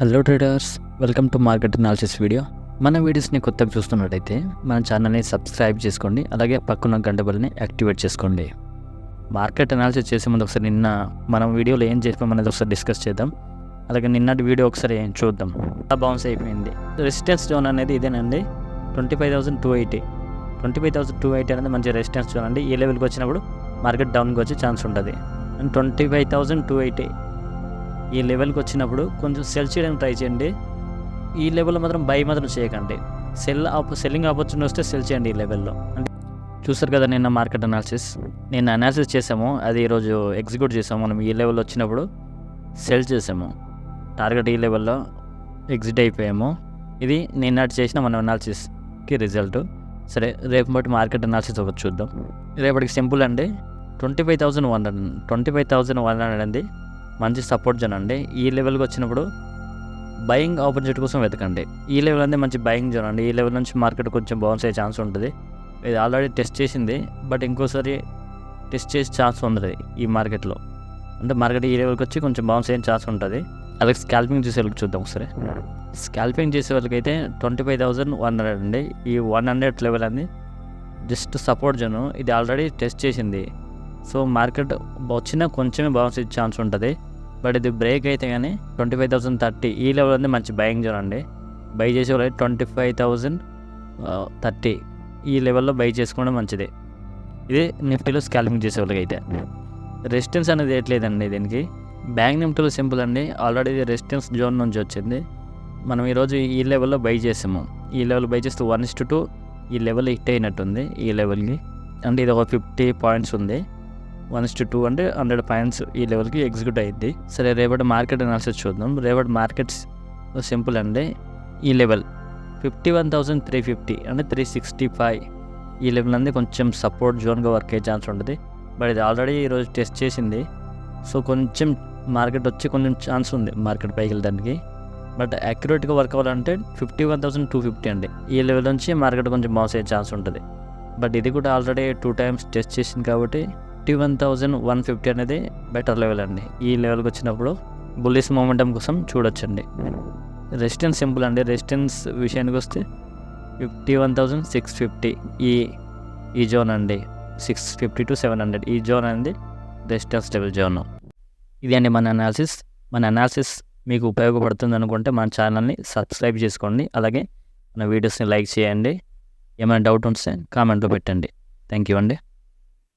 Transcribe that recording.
Hello traders, welcome to market analysis video. మన వీడియోస్ని కొత్తగా చూస్తున్నట్టయితే మన ఛానల్ని సబ్స్క్రైబ్ చేసుకోండి, అలాగే పక్కన గంట బెల్ని యాక్టివేట్ చేసుకోండి. మార్కెట్ అనాలిసిస్ చేసే ముందు ఒకసారి నిన్న మనం వీడియోలో ఏం చేసాం అనేది ఒకసారి డిస్కస్ చేద్దాం. అలాగే నిన్నటి వీడియో ఒకసారి చూద్దాం. బౌన్స్ అయిపోయింది. రెసిస్టెన్స్ జోన్ అనేది ఇదేనండి, 25,280. 25,280 అనేది మంచి రెసిస్టెన్స్ జోన్ అండి. ఈ లెవెల్కి వచ్చినప్పుడు మార్కెట్ డౌన్కి వచ్చే ఛాన్స్ ఉంటుంది. అండ్ 25,280 ఈ లెవెల్కి వచ్చినప్పుడు కొంచెం సెల్ చేయడానికి ట్రై చేయండి. ఈ లెవెల్లో మాత్రం బై మాత్రం చేయకండి. సెల్లింగ్ ఆపర్చునిటీ వస్తే సెల్ చేయండి ఈ లెవెల్లో. అంటే చూస్తారు కదా, నిన్న మార్కెట్ అనాలిసిస్ చేసాము, అది ఈరోజు ఎగ్జిక్యూట్ చేసాము. మనం ఈ లెవెల్లో వచ్చినప్పుడు సెల్ చేసాము, టార్గెట్ ఈ లెవెల్లో ఎగ్జిట్ అయిపోయాము. ఇది నిన్నటి చేసిన మన అనాలిసిస్కి రిజల్ట్. సరే, రేపు బట్టి మార్కెట్ అనాలిసిస్ ఒకటి చూద్దాం. రేపటికి సింపుల్ అండి, 25,100 అండి మంచి సపోర్ట్ జోన్ అండి. ఈ లెవెల్కి వచ్చినప్పుడు బయింగ్ ఆపర్చునిటీ కోసం వెతకండి. ఈ లెవెల్ అనేది మంచి బయింగ్ జోన్ అండి. ఈ లెవెల్ నుంచి మార్కెట్ కొంచెం బౌన్స్ అయ్యే ఛాన్స్ ఉంటుంది. ఇది ఆల్రెడీ టెస్ట్ చేసింది, బట్ ఇంకోసారి టెస్ట్ చేసే ఛాన్స్ ఉంది ఈ మార్కెట్లో. అంటే మార్కెట్ ఈ లెవెల్కి వచ్చి కొంచెం బౌన్స్ అయ్యే ఛాన్స్ ఉంటుంది. అలాగే స్కాల్పింగ్ చేసే వాళ్ళకి చూద్దాం ఒకసారి. స్కాల్పింగ్ చేసే వాళ్ళకైతే 25,100 అండి. ఈ 100 లెవెల్ అనేది జస్ట్ సపోర్ట్ జోన్. ఇది ఆల్రెడీ టెస్ట్ చేసింది. సో మార్కెట్ వచ్చినా కొంచెమే బౌన్స్ ఇచ్చే ఛాన్స్ ఉంటుంది. బట్ ఇది బ్రేక్ అయితే కానీ 25,030 ఈ లెవెల్ ఉంది మంచి బయింగ్ జోన్ అండి. బై చేసే వాళ్ళు 25,030 ఈ లెవెల్లో బై చేసుకోవడం మంచిది. ఇది నిఫ్టీలో స్కాల్పింగ్ చేసే వాళ్ళకి అయితే. రెసిస్టెన్స్ అనేది ఏట్లేదండి దీనికి. బ్యాంక్ నిఫ్టీలో సింపుల్ అండి, ఆల్రెడీ రెసిస్టెన్స్ జోన్ నుంచి వచ్చింది. మనం ఈరోజు ఈ లెవెల్లో బై చేసాము. ఈ లెవెల్ బై చేస్తే 1:2 ఈ లెవెల్ హిట్ అయినట్టుంది ఈ లెవెల్కి. అంటే ఇది ఒక 50 పాయింట్స్ ఉంది. 1:2 అంటే 100 పాయింట్స్ ఈ లెవెల్కి ఎగ్జిక్యూట్ అయ్యింది. సరే, రేపటి మార్కెట్ అనాలిసిస్ చూద్దాం. రేపటి మార్కెట్స్ సింపుల్ అండి. ఈ లెవెల్ 51,350 అంటే 365 ఈ లెవెల్ అనేది కొంచెం సపోర్ట్ జోన్గా వర్క్ అయ్యే ఛాన్స్ ఉంటుంది. బట్ ఇది ఆల్రెడీ ఈరోజు టెస్ట్ చేసింది. సో కొంచెం మార్కెట్ వచ్చి కొంచెం ఛాన్స్ ఉంది మార్కెట్ పైకి వెళ్ళడానికి. బట్ యాక్యురేట్గా వర్క్ అవ్వాలంటే 51,250 అండి. ఈ లెవెల్ నుంచి మార్కెట్ కొంచెం బౌన్స్ అయ్యే ఛాన్స్ ఉంటుంది. బట్ ఇది కూడా ఆల్రెడీ 2 టైమ్స్ టెస్ట్ చేసింది కాబట్టి 51,150 అనేది బెటర్ లెవెల్ అండి. ఈ లెవెల్కి వచ్చినప్పుడు బుల్లిష్ మూమెంటం కోసం చూడొచ్చండి. రెసిస్టెన్స్ సింపుల్ అండి. రెసిస్టెన్స్ విషయానికి వస్తే 51,650 ఈ జోన్ అండి. 650 to 700 ఈ జోన్ అనేది రెసిస్టెన్స్ లెవెల్ జోన్. ఇది అండి మన అనాలిసిస్ మీకు ఉపయోగపడుతుంది అనుకుంటే మన ఛానల్ని సబ్స్క్రైబ్ చేసుకోండి. అలాగే మన వీడియోస్ని లైక్ చేయండి. ఏమైనా డౌట్ ఉంటే కామెంట్లో పెట్టండి. థ్యాంక్ యూ అండి.